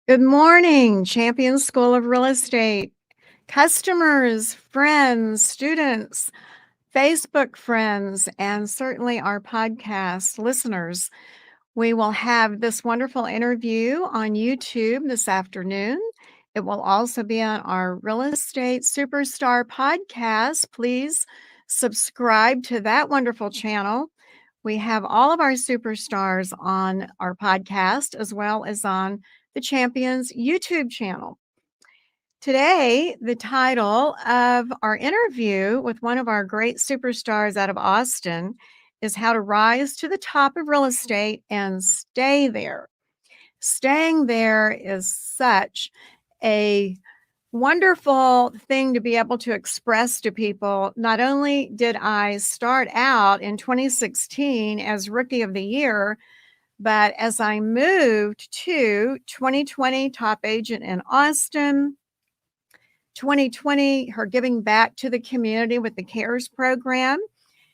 Good morning, Champion School of Real Estate, customers, friends, students, Facebook friends, and certainly our podcast listeners. We will have this wonderful interview on YouTube this afternoon. It will also be on our Real Estate Superstar podcast. Please subscribe to that wonderful channel. We have all of our superstars on our podcast as well as on the Champions YouTube channel. Today, the title of our interview with one of our great superstars out of Austin is How to Rise to the Top of Real Estate and Stay There. Staying there is such a wonderful thing to be able to express to people. Not only did I start out in 2016 as Rookie of the Year, but as I moved to 2020 Top Agent in Austin, 2020, her giving back to the community with the CARES program.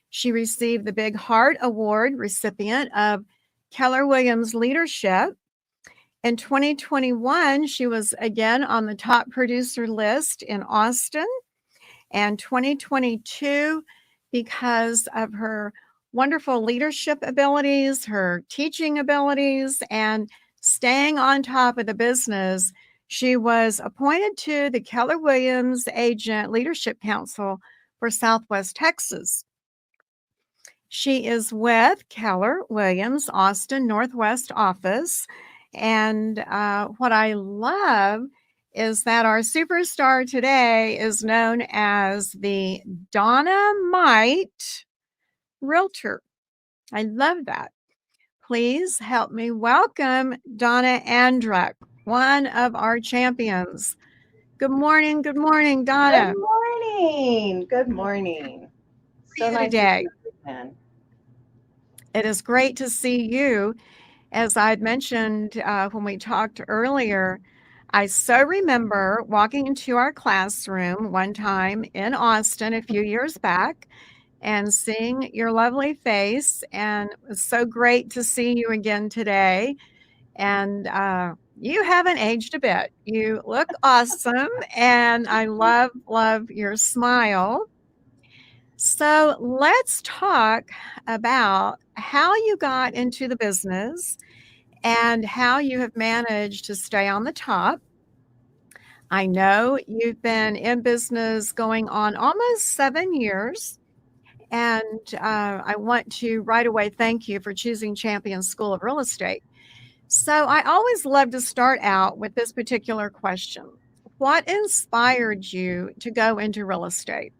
She received the Big Heart Award recipient of Keller Williams Leadership. In 2021, she was again on the top producer list in Austin. And 2022, because of her wonderful leadership abilities, her teaching abilities, and staying on top of the business, she was appointed to the Keller Williams Agent Leadership Council for Southwest Texas. She is with Keller Williams Austin Northwest office. And what I love is that our superstar today is known as the Dynamite Realtor. I love that. Please help me welcome Donna Andruk, one of our champions. Good morning, Donna. Good morning. Good morning. How are So you nice to see today? you again. It is great to see you. As I'd mentioned when we talked earlier, I so remember walking into our classroom one time in Austin a few years back and seeing your lovely face. And it was so great to see you again today. And you haven't aged a bit. You look awesome. And I love your smile. So let's talk about how you got into the business and how you have managed to stay on the top. I know you've been in business going on almost 7 years. And I want to right away thank you for choosing Champion School of Real Estate. So I always love to start out with this particular question. What inspired you to go into real estate?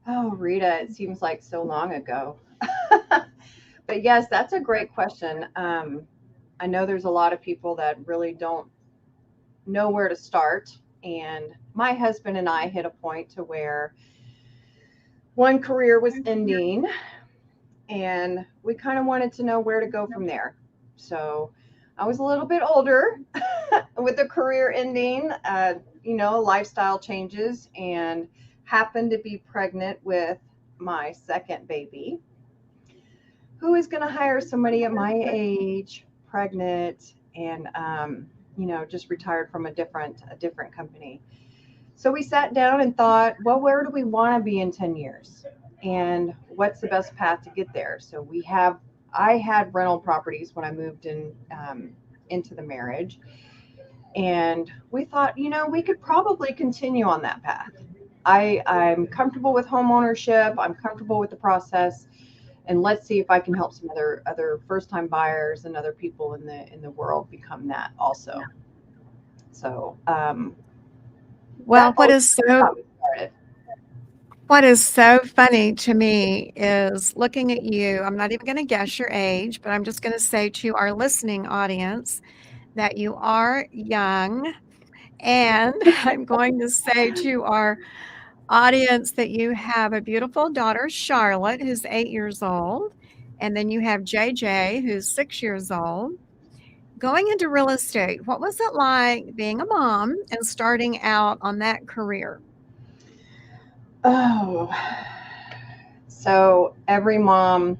Oh, Rita, it seems like so long ago. But yes, that's a great question. I know there's a lot of people that really don't know where to start. And my husband and I hit a point to where one career was ending and we kind of wanted to know where to go from there. So I was a little bit older with the career ending, lifestyle changes, and happened to be pregnant with my second baby. Who is going to hire somebody at my age, pregnant, and just retired from a different company? So we sat down and thought, well, where do we want to be in 10 years? And what's the best path to get there? So I had rental properties when I moved into the marriage. And we thought, we could probably continue on that path. I'm comfortable with home ownership. I'm comfortable with the process. And let's see if I can help some other first time buyers and other people in the world become that also. So Well, that's how we started. what is so funny to me is looking at you. I'm not even going to guess your age, but I'm just going to say to our listening audience that you are young. And I'm going to say to our audience that you have a beautiful daughter, Charlotte, who's 8 years old. And then you have JJ, who's 6 years old. Going into real estate, what was it like being a mom and starting out on that career? Oh, so every mom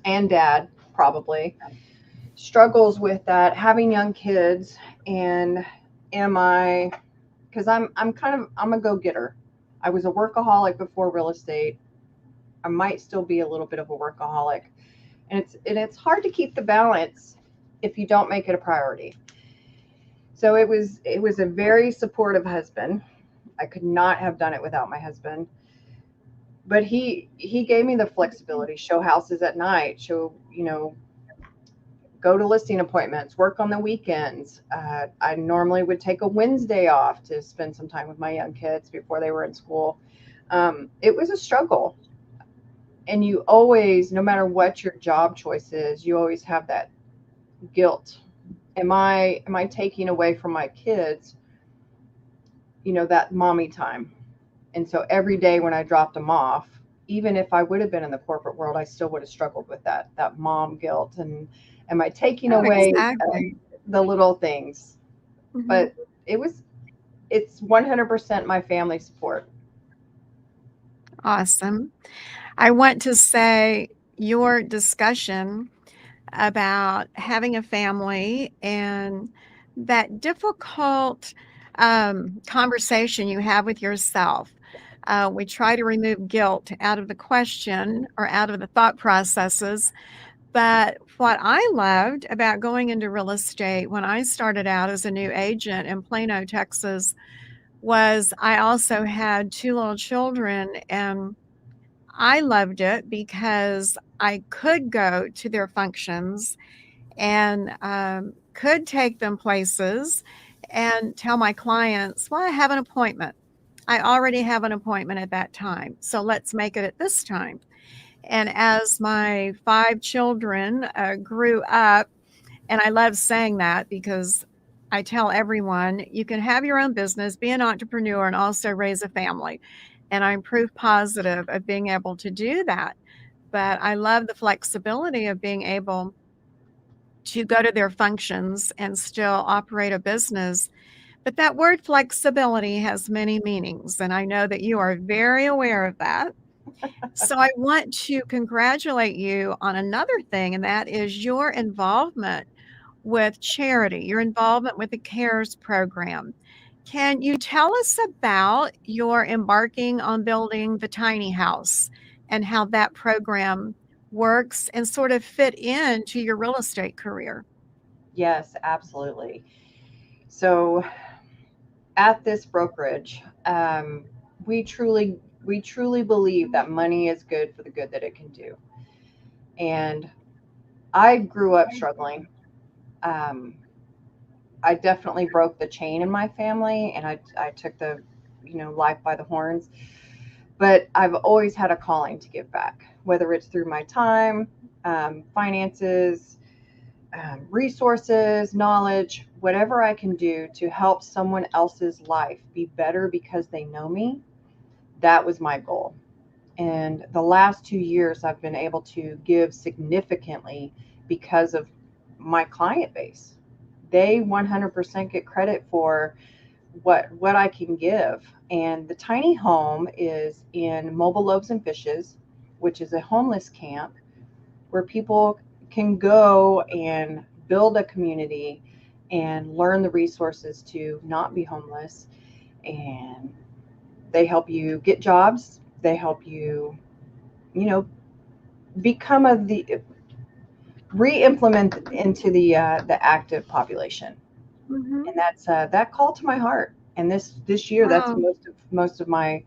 and dad probably struggles with that, having young kids, and am I, because I'm a go-getter. I was a workaholic before real estate. I might still be a little bit of a workaholic. And it's hard to keep the balance if you don't make it a priority. So it was a very supportive husband. I could not have done it without my husband. But he gave me the flexibility, show houses at night, go to listing appointments, work on the weekends. I normally would take a Wednesday off to spend some time with my young kids before they were in school. It was a struggle. And you always, no matter what your job choice is, you always have that guilt. Am I taking away from my kids, that mommy time? And so every day when I dropped them off, even if I would have been in the corporate world, I still would have struggled with that mom guilt. And am I taking Oh, away exactly. the little things? Mhm. But it's 100% my family support. Awesome. I want to say your discussion about having a family and that difficult conversation you have with yourself. We try to remove guilt out of the question or out of the thought processes. But what I loved about going into real estate when I started out as a new agent in Plano, Texas, was I also had two little children, and I loved it because I could go to their functions and could take them places and tell my clients, well, I have an appointment. I already have an appointment at that time. So let's make it at this time. And as my five children grew up, and I love saying that because I tell everyone you can have your own business, be an entrepreneur, and also raise a family. And I'm proof positive of being able to do that. But I love the flexibility of being able to go to their functions and still operate a business. But that word flexibility has many meanings, and I know that you are very aware of that. So I want to congratulate you on another thing, and that is your involvement with charity, your involvement with the CARES program. Can you tell us about your embarking on building the tiny house and how that program works and sort of fit into your real estate career? Yes, absolutely. So at this brokerage, we truly believe that money is good for the good that it can do. And I grew up struggling. Um, I definitely broke the chain in my family, and I took the life by the horns. But I've always had a calling to give back, whether it's through my time, finances, resources, knowledge, whatever I can do to help someone else's life be better because they know me. That was my goal. And the last 2 years, I've been able to give significantly because of my client base. They 100% get credit for what I can give. And the tiny home is in Mobile Loaves and Fishes, which is a homeless camp where people can go and build a community and learn the resources to not be homeless. And they help you get jobs. They help you, you know, become the re-implement into the active population. Mhm. And that's that call to my heart. And this year, that's Wow, most of my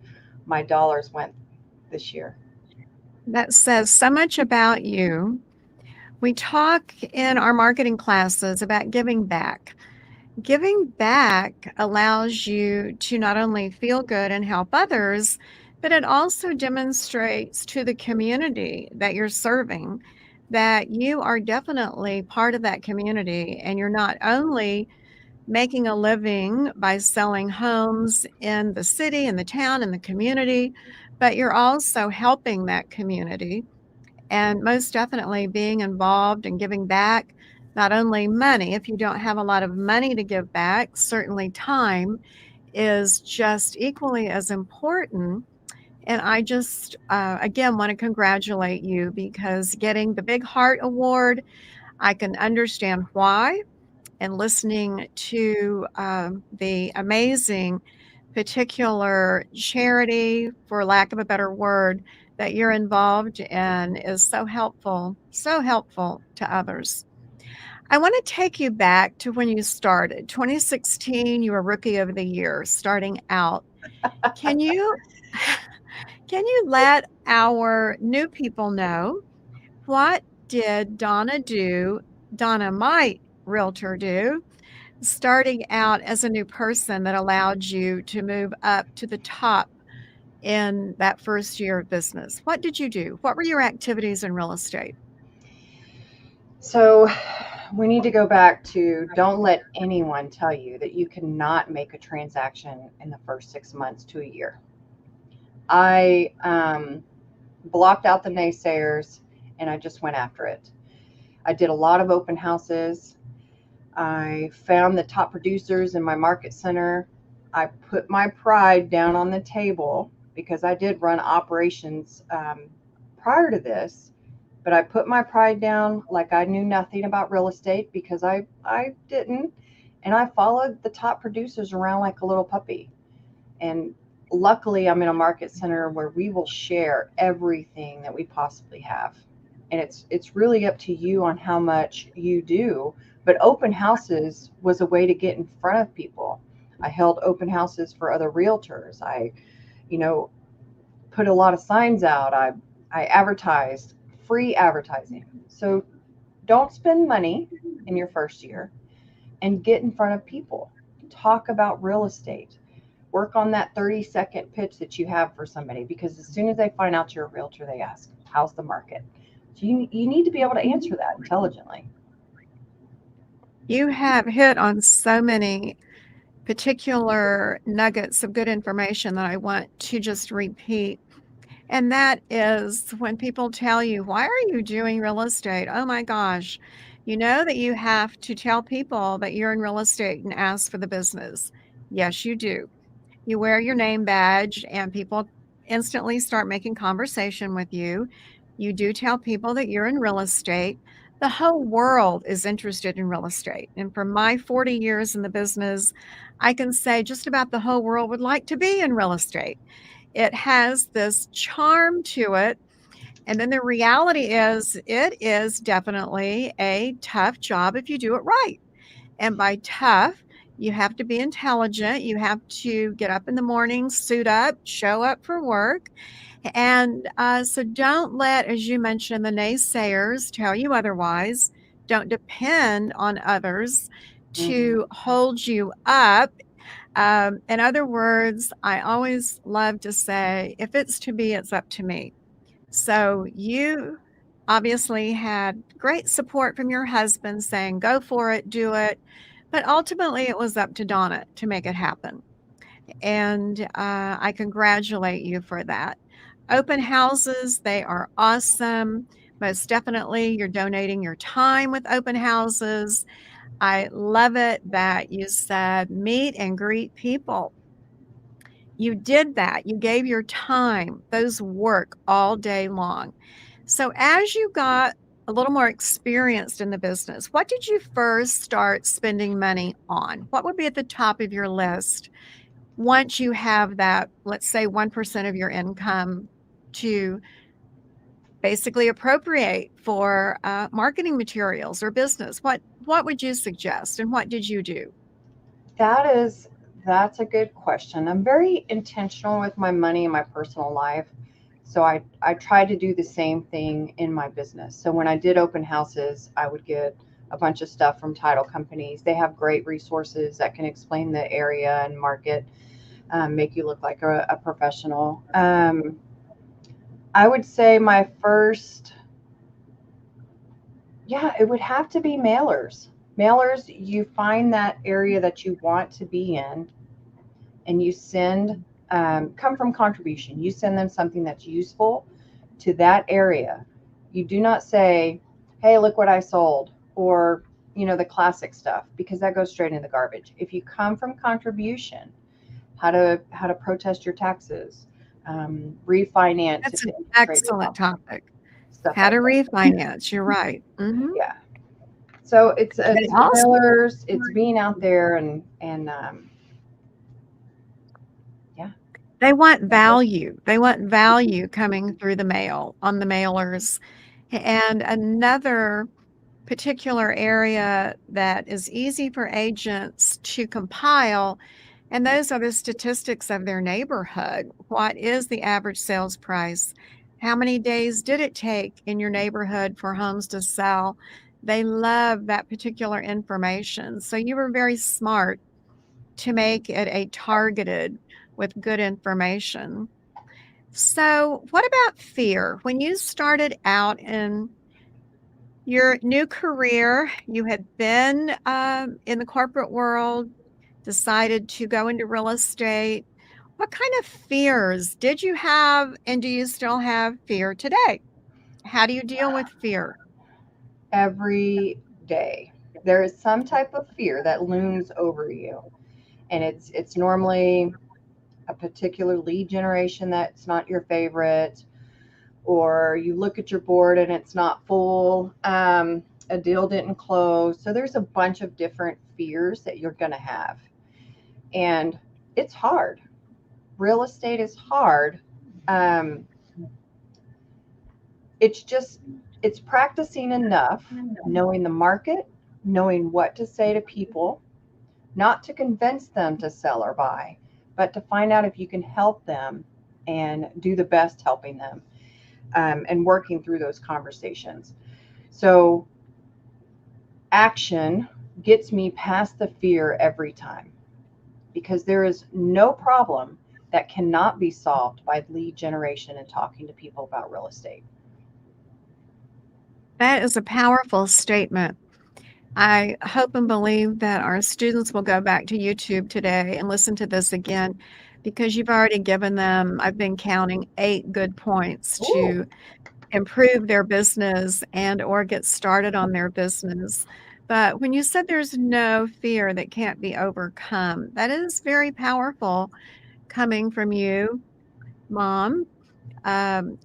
dollars went this year. that says so much about you. We talk in our marketing classes about giving back. Giving back allows you to not only feel good and help others, but it also demonstrates to the community that you're serving that you are definitely part of that community and you're not only making a living by selling homes in the city, in the town, in the community, but you're also helping that community and most definitely being involved and giving back, not only money, if you don't have a lot of money to give back, certainly time is just equally as important. And I just, again, want to congratulate you because getting the Big Heart Award, I can understand why, and listening to the amazing particular charity, for lack of a better word, that you're involved in is so helpful to others. I want to take you back to when you started. 2016, you were Rookie of the Year starting out. Can you can you let our new people know, what did Donna do, Donna my realtor do, starting out as a new person that allowed you to move up to the top in that first year of business? What did you do? What were your activities in real estate? So we need to go back to, don't let anyone tell you that you cannot make a transaction in the first 6 months to a year. I blocked out the naysayers and I just went after it. I did a lot of open houses. I found the top producers in my market center. I put my pride down on the table because I did run operations prior to this, but I put my pride down like I knew nothing about real estate, because I didn't. And I followed the top producers around like a little puppy. And luckily, I'm in a market center where we will share everything that we possibly have. And it's really up to you on how much you do. But open houses was a way to get in front of people. I held open houses for other realtors. I, you know, put a lot of signs out. I advertised, free advertising. So don't spend money in your first year and get in front of people. Talk about real estate. Work on that 30-second pitch that you have for somebody, because as soon as they find out you're a realtor, they ask, how's the market? So you need to be able to answer that intelligently. You have hit on so many particular nuggets of good information that I want to just repeat. And that is, when people tell you, why are you doing real estate? Oh my gosh. You know that you have to tell people that you're in real estate and ask for the business. Yes, you do. You wear your name badge and people instantly start making conversation with you. You do tell people that you're in real estate. The whole world is interested in real estate. And from my 40 years in the business, I can say just about the whole world would like to be in real estate. It has this charm to it. And then the reality is, it is definitely a tough job if you do it right. And by tough, you have to be intelligent. You have to get up in the morning, suit up, show up for work. And so don't let, as you mentioned, the naysayers tell you otherwise. Don't depend on others Mm-hmm. to hold you up. In other words, I always love to say, if it's to be, it's up to me. So you obviously had great support from your husband saying, go for it, do it. But ultimately, it was up to Donna to make it happen. And I congratulate you for that. Open houses, they are awesome. Most definitely, you're donating your time with open houses. I love it that you said meet and greet people. You did that. You gave your time. Those work all day long. So as you got a little more experienced in the business, what did you first start spending money on? What would be at the top of your list once you have that, let's say 1% of your income to basically appropriate for marketing materials or business? What would you suggest, and what did you do? That is, that's a good question. I'm very intentional with my money in my personal life. So I try to do the same thing in my business. So when I did open houses, I would get a bunch of stuff from title companies. They have great resources that can explain the area and market, make you look like a professional. I would say my first, yeah, it would have to be mailers. Mailers, you find that area that you want to be in, and you send, come from contribution. You send them something that's useful to that area. You do not say, hey, look what I sold, or, the classic stuff, because that goes straight in the garbage. If you come from contribution, how to protest your taxes, refinance if That's an the interest rate is excellent off, topic. stuff How to like that. refinance. You're right. Yeah. So They it's also mailers, it's being out there and yeah. they want value. They want value coming through the mail on the mailers. And another particular area that is easy for agents to compile, and those are the statistics of their neighborhood. What is the average sales price? How many days did it take in your neighborhood for homes to sell? They love that particular information. So you were very smart to make it a targeted with good information. So, what about fear? When you started out in your new career, you had been in the corporate world, decided to go into real estate. What kind of fears did you have, and do you still have fear today? How do you deal with fear? Every day there is some type of fear that looms over you, and it's normally a particular lead generation that's not your favorite, or you look at your board and it's not full, a deal didn't close. So there's a bunch of different fears that you're going to have, and it's hard. Real estate is hard. um, it's just it's practicing enough, knowing the market, knowing what to say to people, not to convince them to sell or buy, but to find out if you can help them and do the best helping them, and working through those conversations. So action gets me past the fear every time, because there is no problem that cannot be solved by lead generation and talking to people about real estate. That is a powerful statement. I hope and believe that our students will go back to YouTube today and listen to this again because you've already given them, I've been counting 8 good points Ooh, to improve their business and or get started on their business. But when you said there's no fear that can't be overcome, that is very powerful coming from you, mom,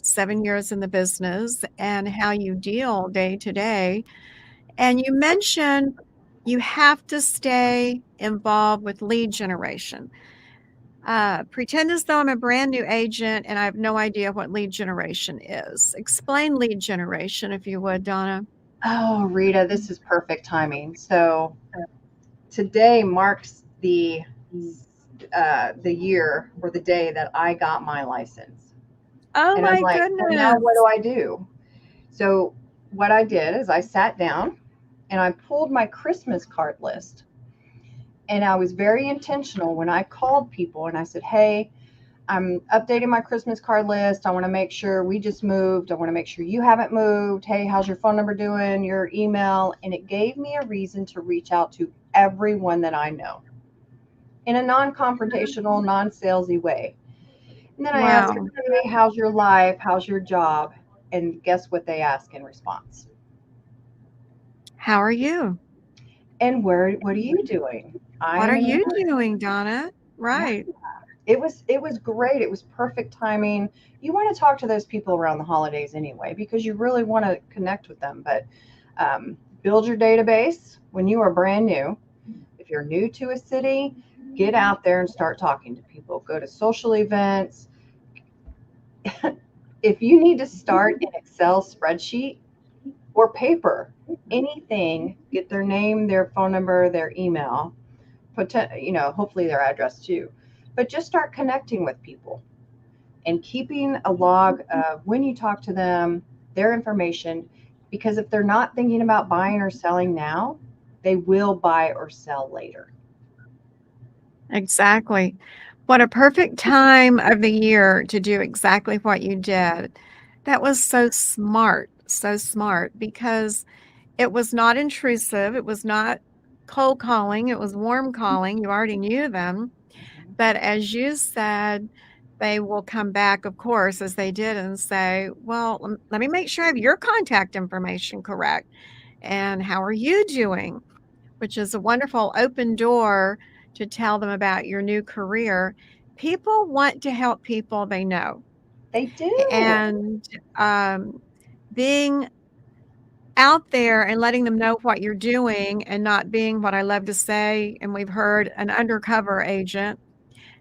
7 years in the business and how you deal day to day. And you mentioned you have to stay involved with lead generation. Pretend as though I'm a brand new agent and I have no idea what lead generation is. Explain lead generation, if you would, Donna. oh, Rita, this is perfect timing. So today marks the year or the day that I got my license. Oh And I'm my like, well, now what goodness. do I do? So what I did is I sat down and I pulled my Christmas card list. And I was very intentional when I called people and I said, hey, I'm updating my Christmas card list. I want to make sure we just moved. I want to make sure you haven't moved. Hey, how's your phone number doing? Your email. And it gave me a reason to reach out to everyone that I know in a non confrontational, non salesy way. And then I asked, Wow. hey, how's your life? How's your job? And guess what they ask in response? How are you? And what are you doing? I What am are in you America. doing, Donna? Yeah. Right. It was great. It was perfect timing. You want to talk to those people around the holidays anyway, because you really want to connect with them. But build your database when you are brand new. If you're new to a city, get out there and start talking to people. Go to social events. If you need to start an Excel spreadsheet or paper, anything, get their name, their phone number, their email, hopefully their address too. But just start connecting with people and keeping a log of when you talk to them, their information, because if they're not thinking about buying or selling now, they will buy or sell later. Exactly. What a perfect time of the year to do exactly what you did. That was so smart because it was not intrusive. It was not cold calling. It was warm calling. You already knew them. But as you said, they will come back, of course, as they did and say, well, let me make sure I have your contact information correct. And how are you doing? Which is a wonderful open door to tell them about your new career. People want to help people they know. They do. And um, being out there and letting them know what you're doing and not being what I love to say, and we've heard, an undercover agent,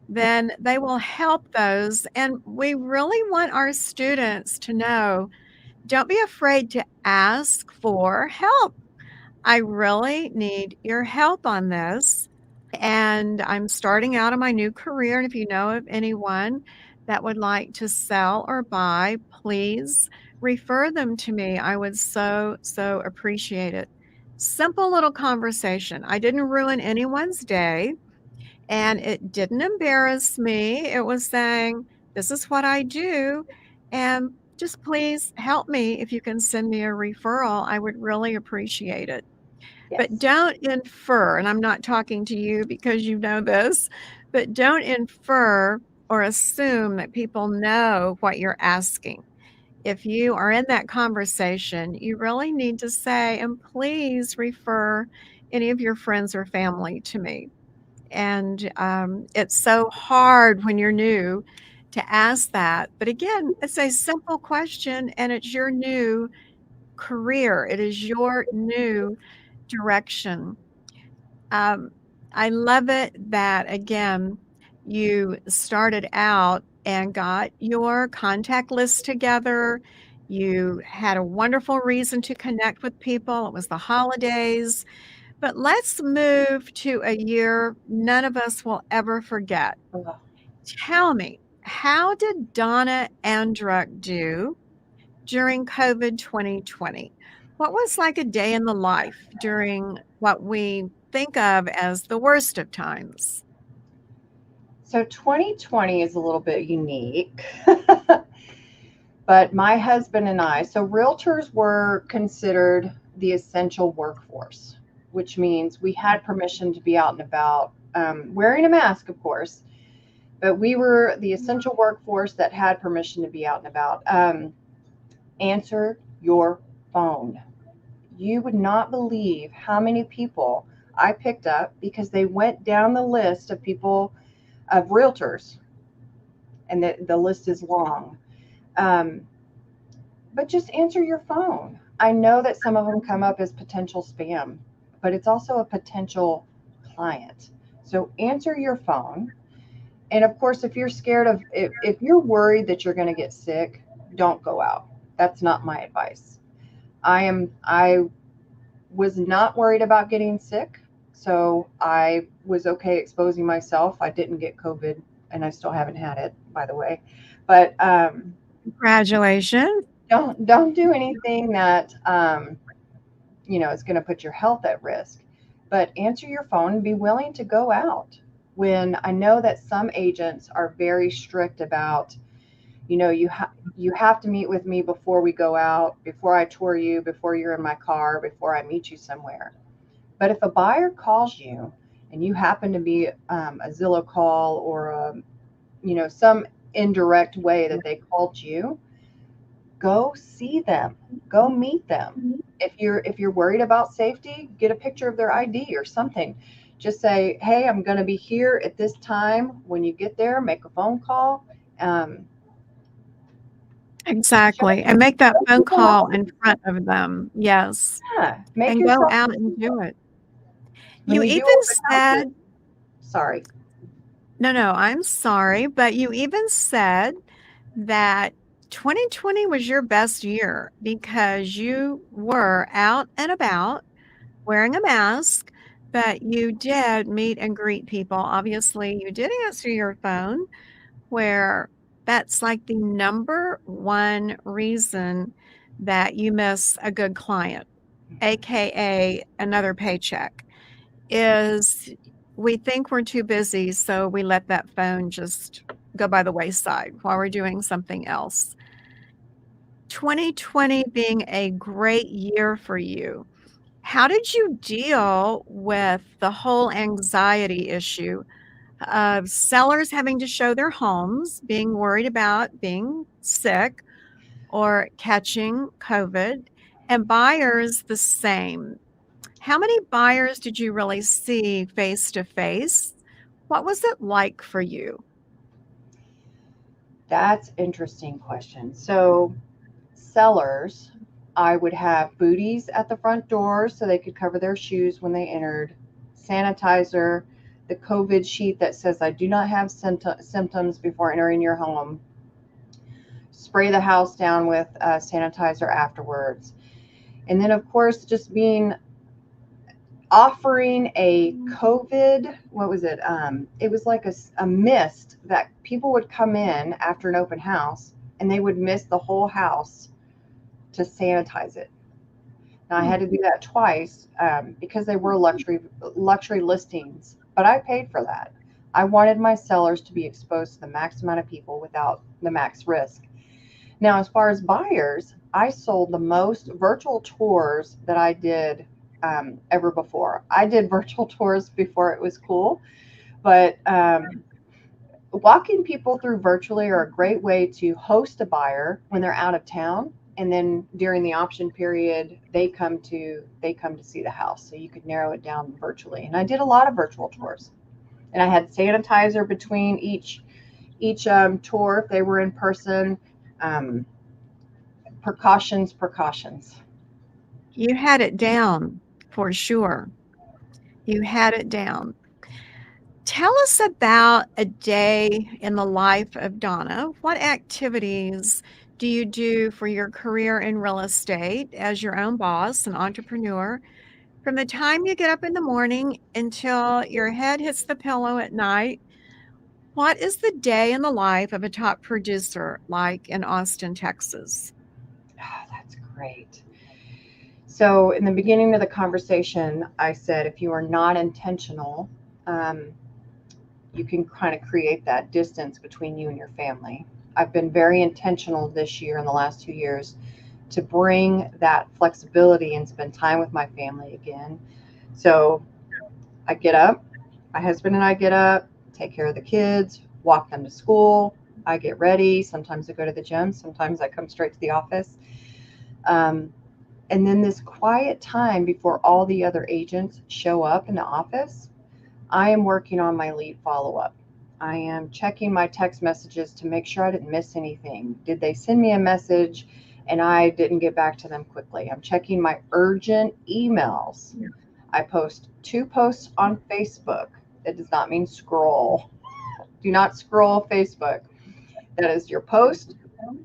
then they will help those. And we really want our students to know, don't be afraid to ask for help. I really need your help on this. And I'm starting out in my new career. And if you know of anyone that would like to sell or buy, please refer them to me. I would so, so appreciate it. Simple little conversation. I didn't ruin anyone's day and it didn't embarrass me. It was saying, this is what I do. And just please help me. If you can send me a referral, I would really appreciate it. But Yes. don't infer, and I'm not talking to you because you know this, but don't infer or assume that people know what you're asking. If you are in that conversation, you really need to say, and please refer any of your friends or family to me. And it's so hard when you're new to ask that. But again, it's a simple question and it's your new career, it is your new direction. Um, I love it that, again, you started out and got your contact list together. You had a wonderful reason to connect with people. It was the holidays. But let's move to a year none of us will ever forget. Ugh. Tell me, how did Donna Andruk do during COVID 2020? What was like a day in the life during what we think of as the worst of times? So 2020 is a little bit unique. But my husband and I, so realtors were considered the essential workforce, which means we had permission to be out and about, wearing a mask, of course, but we were the essential workforce that had permission to be out and about. Answer your phone. You would not believe how many people I picked up because they went down the list of people, of realtors, and the list is long. Um, but just answer your phone. I know that some of them come up as potential spam, but it's also a potential client. So answer your phone. And of course, if you're scared of, if you're worried that you're going to get sick, don't go out. That's not my advice. I was not worried about getting sick. So I was okay exposing myself. I didn't get COVID and I still haven't had it, by the way. But Congratulations. don't do anything that is going to put your health at risk. But answer your phone and be willing to go out. When I know that some agents are very strict about, you have to meet with me before we go out, before I tour you, before you're in my car, before I meet you somewhere. But if a buyer calls you and you happen to be a Zillow call or some indirect way that they called you, go see them, go meet them. If you're worried about safety, get a picture of their ID or something. Just say, hey, I'm going to be here at this time. When you get there, make a phone call. um, show, Exactly. And make that show phone people call love. in front of them. Yes. Yeah, make And go yourself out and do visible. it. When You you do even open houses, said, sorry. no, I'm sorry, but you even said that 2020 was your best year because you were out and about wearing a mask, but you did meet and greet people. Obviously, you did answer your phone, where that's like the number one reason that you miss a good client, AKA another paycheck, is we think we're too busy, so we let that phone just go by the wayside while we're doing something else. 2020 being a great year for you, how did you deal with the whole anxiety issue of sellers having to show their homes, being worried about being sick or catching COVID, and buyers the same? How many buyers did you really see face to face? What was it like for you? That's interesting question. So sellers, I would have booties at the front door so they could cover their shoes when they entered, sanitizer, the COVID sheet that says I do not have symptoms before entering your home, spray the house down with sanitizer afterwards. And then, of course, just being offering a COVID, what was it? It was like a mist that people would come in after an open house and they would mist the whole house to sanitize it. Now I had to do that twice because they were luxury listings, but I paid for that. I wanted my sellers to be exposed to the max amount of people without the max risk. Now, as far as buyers, I sold the most virtual tours that I did ever before. I did virtual tours before it was cool, but walking people through virtually are a great way to host a buyer when they're out of town, and then during the option period they come to see the house, so you could narrow it down virtually. And I did a lot of virtual tours, and I had sanitizer between each tour if they were in person. um, precautions. You had it down for sure. You had it down. Tell us about a day in the life of Donna. What activities do you do for your career in real estate as your own boss and entrepreneur? From the time you get up in the morning until your head hits the pillow at night, what is the day in the life of a top producer like in Austin, Texas? Oh, that's great. So in the beginning of the conversation, I said if you are not intentional, um, you can kind of create that distance between you and your family. I've been very intentional this year, in the last 2 years, to bring that flexibility and spend time with my family again. So I get up, my husband and I get up, take care of the kids, walk them to school. I get ready. Sometimes I go to the gym. Sometimes I come straight to the office. Um, and then this quiet time before all the other agents show up in the office, I am working on my lead follow up. I am checking my text messages to make sure I didn't miss anything. Did they send me a message and I didn't get back to them quickly? I'm checking my urgent emails. I post 2 posts on Facebook. That does not mean scroll. Do not scroll Facebook. That is your post.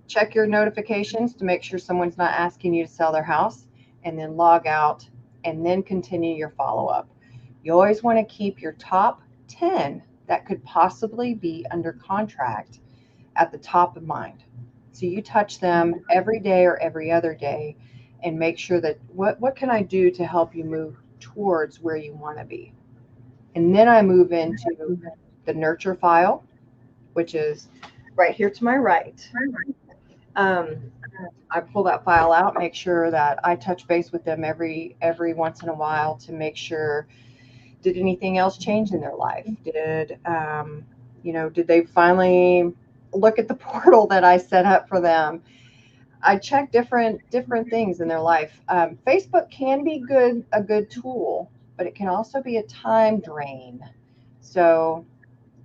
Check your notifications to make sure someone's not asking you to sell their house, and then log out and then continue your follow up. You always want to keep your top 10 that could possibly be under contract at the top of mind. So you touch them every day or every other day and make sure that what can I do to help you move towards where you want to be. And then I move into the nurture file, which is right here to my right. Um, I pull that file out, make sure that I touch base with them every once in a while to make sure, did anything else change in their life? Did they finally look at the portal that I set up for them? I check different things in their life. Facebook can be a good tool, but it can also be a time drain. So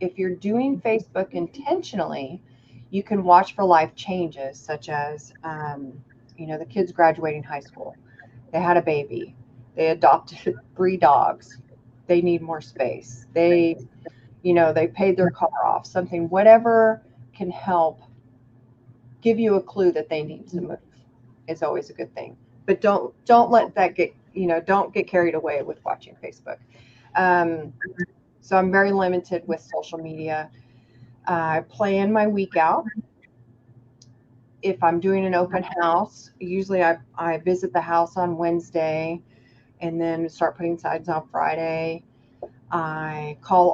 if you're doing Facebook intentionally, you can watch for life changes, such as, the kids graduating high school. They had a baby. They adopted 3 dogs. They need more space. They paid their car off. Something, whatever can help give you a clue that they need to move is always a good thing. But don't let that don't get carried away with watching Facebook. Um, so I'm very limited with social media. I plan my week out. If I'm doing an open house, usually I visit the house on Wednesday and then start putting signs on Friday. I call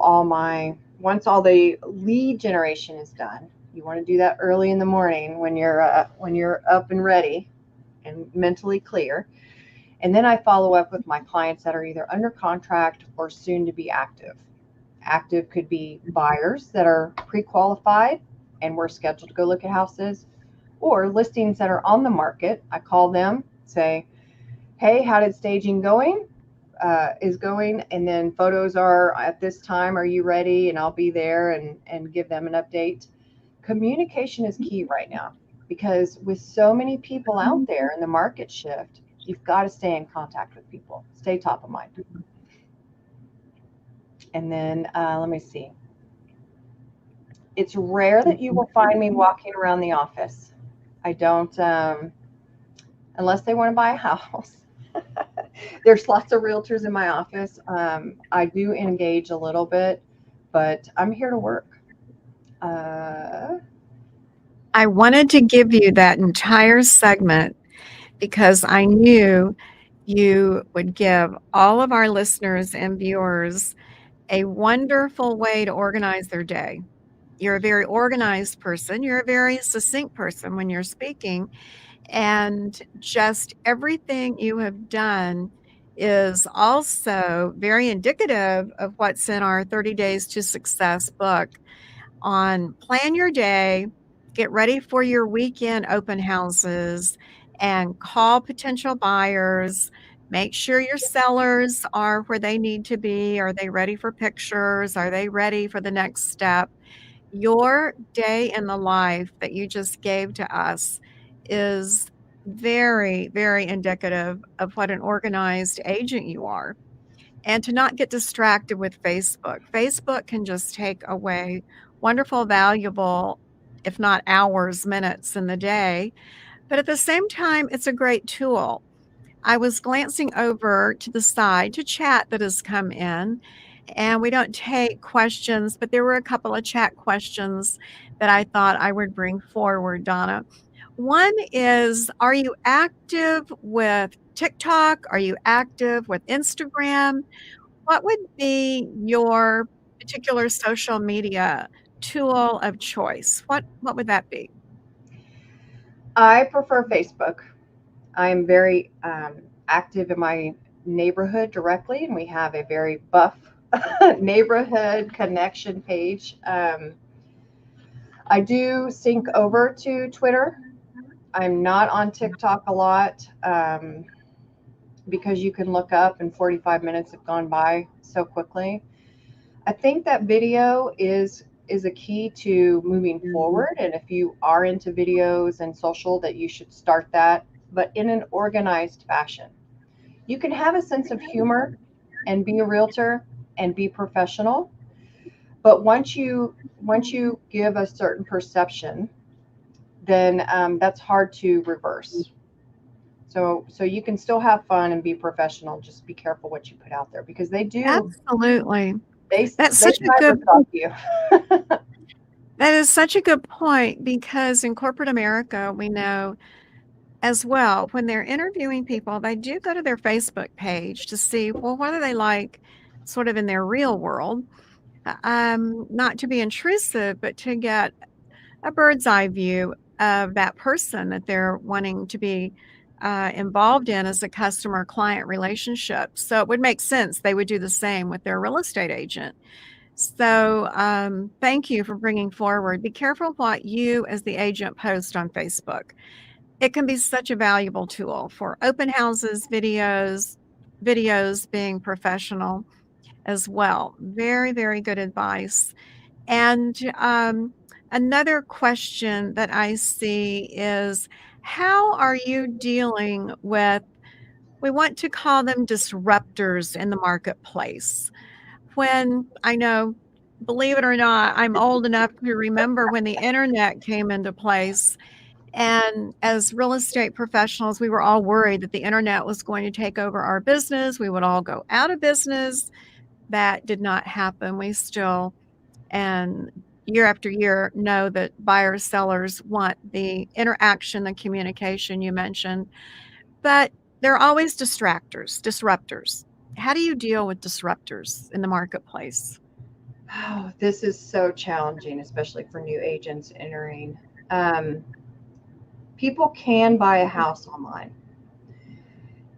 once all the lead generation is done. You want to do that early in the morning when you're up and ready and mentally clear. And then I follow up with my clients that are either under contract or soon to be active. Active could be buyers that are pre-qualified and we're scheduled to go look at houses, or listings that are on the market. I call them, say, hey, how did staging is going? And then photos are at this time. Are you ready? And I'll be there and give them an update. Communication is key right now. because with so many people out there in the market shift, you've got to stay in contact with people, stay top of mind. And then let me see. It's rare that you will find me walking around the office. I don't, unless they want to buy a house. There's lots of realtors in my office. I do engage a little bit, but I'm here to work. I wanted to give you that entire segment because I knew you would give all of our listeners and viewers a wonderful way to organize their day. You're a very organized person. You're a very succinct person when you're speaking. And just everything you have done is also very indicative of what's in our 30 Days to Success book on plan your day, get ready for your weekend open houses, and call potential buyers. Make sure your sellers are where they need to be. Are they ready for pictures? Are they ready for the next step? Your day in the life that you just gave to us is very, very indicative of what an organized agent you are. And to not get distracted with Facebook. Facebook can just take away wonderful, valuable, if not hours, minutes in the day. But at the same time, it's a great tool. I was glancing over to the side to chat that has come in, and we don't take questions, but there were a couple of chat questions that I thought I would bring forward, Donna. One is, are you active with TikTok? Are you active with Instagram? What would be your particular social media tool of choice? What would that be? I prefer Facebook. I'm very active in my neighborhood directly, and we have a very buff neighborhood connection page. I do sync over to Twitter. I'm not on TikTok a lot because you can look up and 45 minutes have gone by so quickly. I think that video is a key to moving forward, and if you are into videos and social, that you should start that, but in an organized fashion. You can have a sense of humor and be a realtor and be professional, but once you give a certain perception, then that's hard to reverse. So you can still have fun and be professional. Just be careful what you put out there, because Absolutely. they That's they such a good cyber you. that is such a good point because in corporate America, we know as well, when they're interviewing people, they do go to their Facebook page to see, well, what are they like sort of in their real world? Not to be intrusive, but to get a bird's eye view of that person that they're wanting to be involved in as a customer client relationship. So it would make sense they would do the same with their real estate agent. So thank you for bringing forward. Be careful what you as the agent post on Facebook. It can be such a valuable tool for open houses, videos being professional as well. Very, very good advice. And another question that I see is, how are you dealing with, we want to call them disruptors in the marketplace? When I know, believe it or not, I'm old enough to remember when the internet came into place. And as real estate professionals, we were all worried that the internet was going to take over our business. We would all go out of business. That did not happen. We still, and year after year, know that buyers, sellers want the interaction, the communication you mentioned, but there are always disruptors. How do you deal with disruptors in the marketplace? Oh, this is so challenging, especially for new agents entering. Um, People can buy a house online.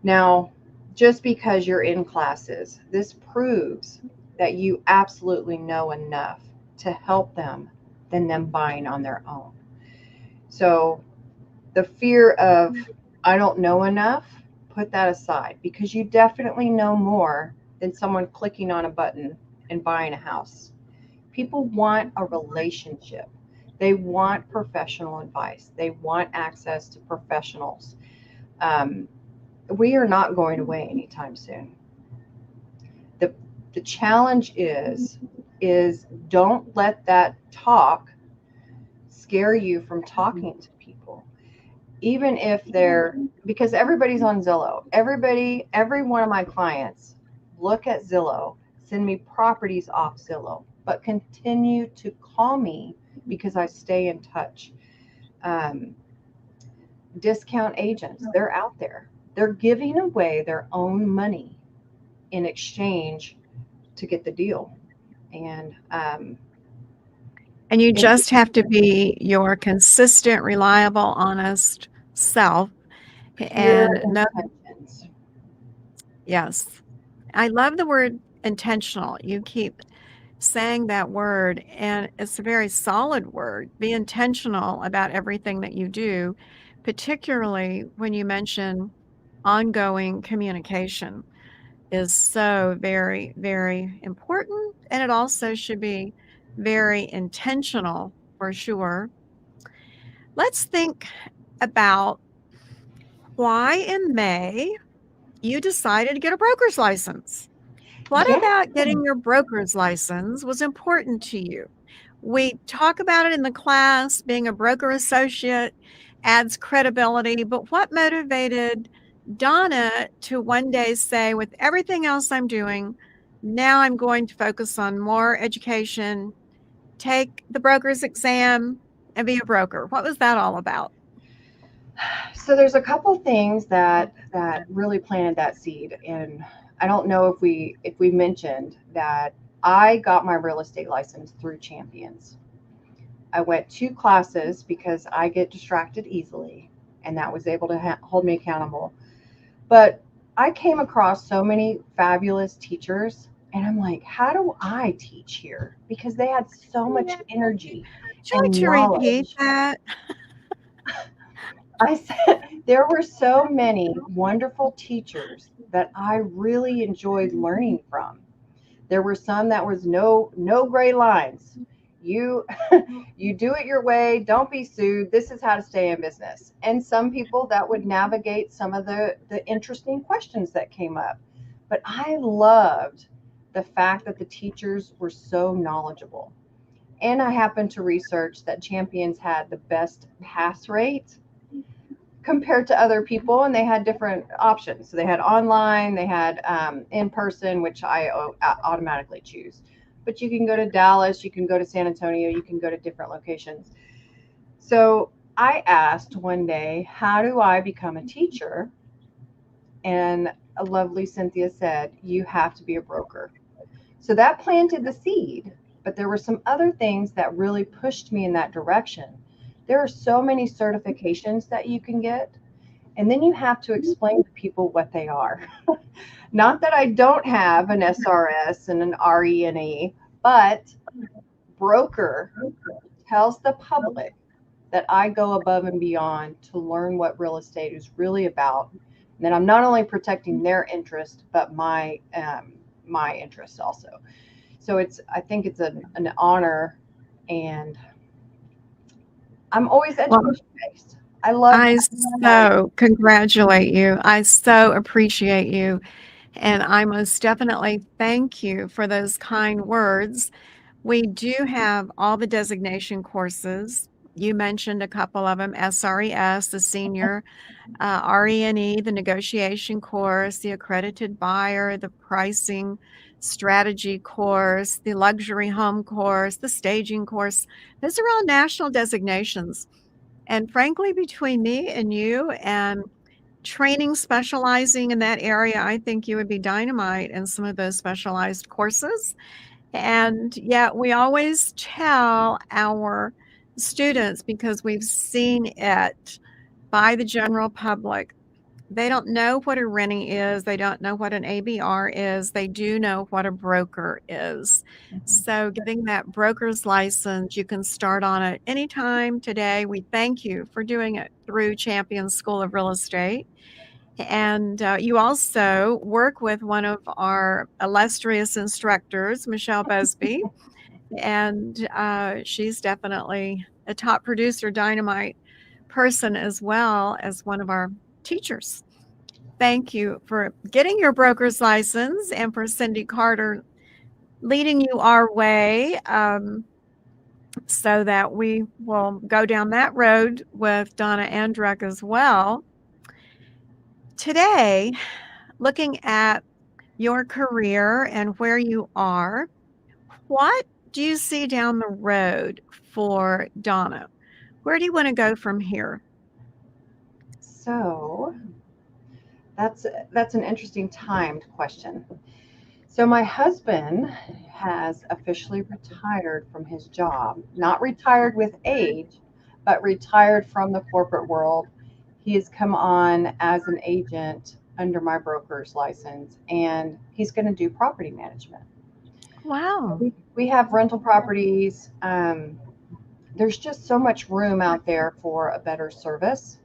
Now, just because you're in classes, this proves that you absolutely know enough to help them than them buying on their own. So, the fear of, I don't know enough, put that aside, because you definitely know more than someone clicking on a button and buying a house. People want a relationship. They want professional advice. They want access to professionals. Um, we are not going away anytime soon. The, the challenge is don't let that talk scare you from talking to people, even if they're, because everybody's on Zillow. Every one of my clients look at Zillow, send me properties off Zillow, but continue to call me because I stay in touch. Um, Discount agents, they're out there. They're giving away their own money in exchange to get the deal. And And you it's just have to be your consistent, reliable, honest self pure and know. intentions. Yes. I love the word intentional. You keep saying that word, and it's a very solid word. Be intentional about everything that you do, particularly when you mention ongoing communication is so very, very important. And it also should be very intentional for sure. Let's think about why in May you decided to get a broker's license. What Yeah. about getting your broker's license was important to you? We talk about it in the class, being a broker associate adds credibility, but what motivated Donna to one day say, with everything else I'm doing, now I'm going to focus on more education, take the broker's exam, and be a broker? What was that all about? So there's a couple things that really planted that seed, and I don't know if we mentioned that I got my real estate license through Champions. I went 2 classes because I get distracted easily, and that was able to hold me accountable. But I came across so many fabulous teachers, and I'm like, how do I teach here? Because they had so much energy Would you like and to repeat knowledge. that? I said there were so many wonderful teachers that I really enjoyed learning from. There were some that was no gray lines. You you do it your way, don't be sued. This is how to stay in business. And some people that would navigate some of the interesting questions that came up. But I loved the fact that the teachers were so knowledgeable. And I happened to research that Champions had the best pass rate compared to other people, and they had different options. So they had online, they had in person, which I automatically choose. But you can go to Dallas, you can go to San Antonio, you can go to different locations. So I asked one day, how do I become a teacher? And a lovely Cynthia said, you have to be a broker. So that planted the seed. But there were some other things that really pushed me in that direction. There are so many certifications that you can get, and then you have to explain to people what they are. Not that I don't have an SRS and an RENE, but broker tells the public that I go above and beyond to learn what real estate is really about. And then I'm not only protecting their interest, but my interest also. So I think it's an honor, and I'm always Well, education based. I love I learning. so congratulate you. I so appreciate you. And I most definitely thank you for those kind words. We do have all the designation courses. You mentioned a couple of them, SRES, the senior, RENE, the negotiation course, the accredited buyer, the pricing strategy course, the luxury home course, the staging course. Those are all national designations. And frankly, between me and you and training specializing in that area, I think you would be dynamite in some of those specialized courses. And yet we always tell our students, because we've seen it by the general public, they don't know what a rennie is. They don't know what an ABR is. They do know what a broker is. So getting that broker's license, you can start on it anytime today. We thank you for doing it through Champion School of Real Estate. And you also work with one of our illustrious instructors, Michelle Busby, and she's definitely a top producer dynamite person as well as one of our teachers. Thank you for getting your broker's license and for Cindy Carter leading you our way so that we will go down that road with Donna Andruk as well. Today, looking at your career and where you are, what do you see down the road for Donna? Where do you want to go from here? So that's an interesting timed question. So my husband has officially retired from his job, not retired with age, but retired from the corporate world. He has come on as an agent under my broker's license, and he's going to do property management. Wow. We have rental properties. There's just so much room out there for a better service.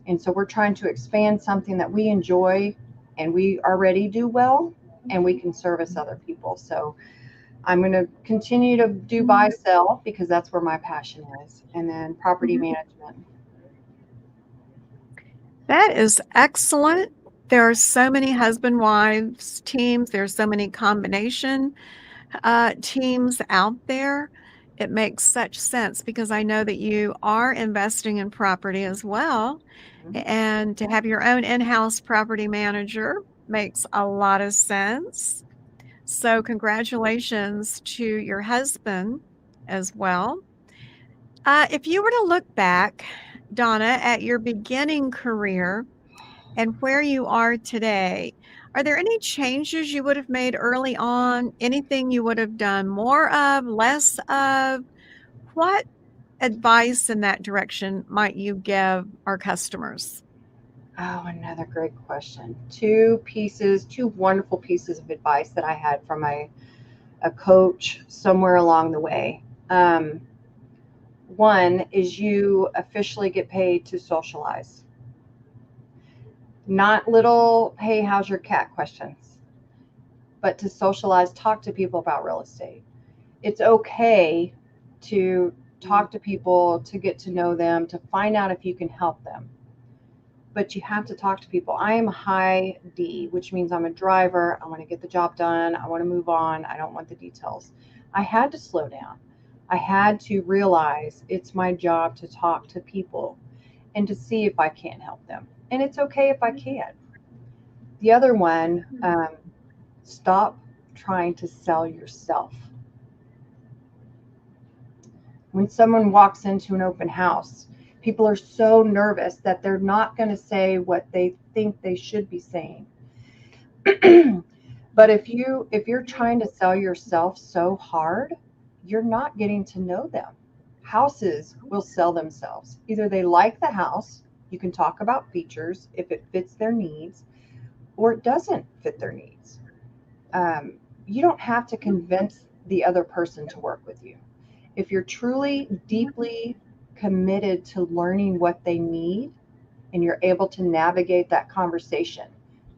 And so we're trying to expand something that we enjoy and we already do well, and we can service other people. So I'm going to continue to do buy sell because that's where my passion is, and then property management. That is excellent. There are so many husband wives teams. There's so many combination teams out there. It makes such sense because I know that you are investing in property as well. And to have your own in-house property manager makes a lot of sense. So congratulations to your husband as well. If you were to look back, Donna, at your beginning career and where you are today, are there any changes you would have made early on? Anything you would have done more of, less of? What advice in that direction might you give our customers? Oh, another great question. Two wonderful pieces of advice that I had from a coach somewhere along the way. One is you officially get paid to socialize. Not little, hey, how's your cat questions, but to socialize, talk to people about real estate. It's okay to talk to people, to get to know them, to find out if you can help them. But you have to talk to people. I am high D, which means I'm a driver. I want to get the job done. I want to move on. I don't want the details. I had to slow down. I had to realize it's my job to talk to people and to see if I can't help them. And it's okay if I can't. The other one, stop trying to sell yourself. When someone walks into an open house, people are so nervous that they're not going to say what they think they should be saying. But if you're trying to sell yourself so hard, you're not getting to know them. Houses will sell themselves. Either they like the house, you can talk about features if it fits their needs, or it doesn't fit their needs. You don't have to convince the other person to work with you. If you're truly deeply committed to learning what they need and you're able to navigate that conversation,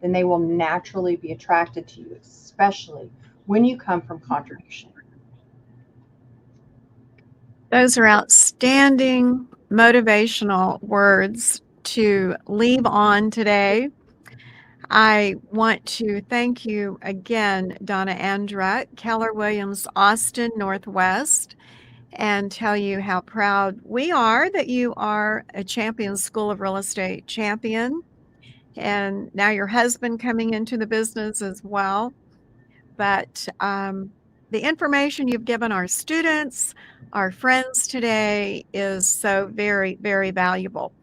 then they will naturally be attracted to you, especially when you come from contribution. Those are outstanding motivational words to leave on today. I want to thank you again, Donna Andruk, Keller Williams, Austin Northwest, and tell you how proud we are that you are a Champion School of Real Estate champion. And now your husband coming into the business as well. But the information you've given our students, our friends today is so very, very valuable.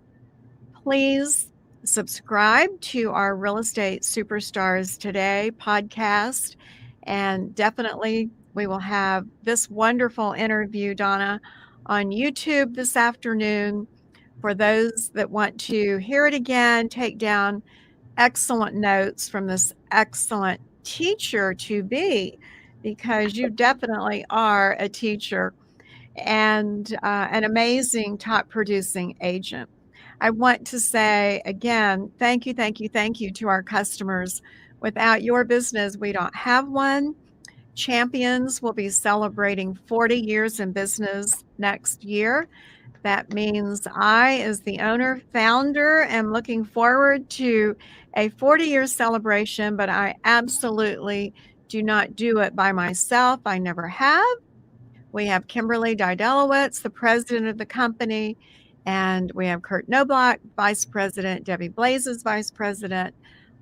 Please subscribe to our Real Estate Superstars Today podcast. And definitely, we will have this wonderful interview, Donna, on YouTube this afternoon. For those that want to hear it again, take down excellent notes from this excellent teacher to be, because you definitely are a teacher and an amazing top producing agent. I want to say again, thank you, thank you, thank you to our customers. Without your business, we don't have one. Champions will be celebrating 40 years in business next year. That means I, as the owner, founder, am looking forward to a 40-year celebration, but I absolutely do not do it by myself. I never have. We have Kimberly Didelowitz, the president of the company, and we have Kurt Noblock, vice president, Debbie Blazes, vice president,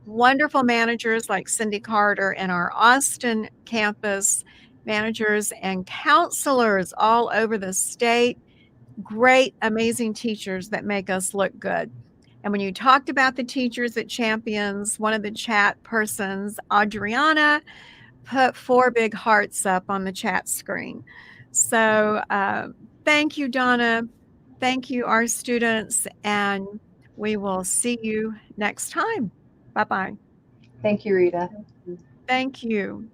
wonderful managers like Cindy Carter in our Austin campus, managers and counselors all over the state, great, amazing teachers that make us look good. And when you talked about the teachers at Champions, one of the chat persons, Adriana, put 4 big hearts up on the chat screen. So thank you, Donna. Thank you, our students, and we will see you next time. Bye-bye. Thank you, Rita. Thank you.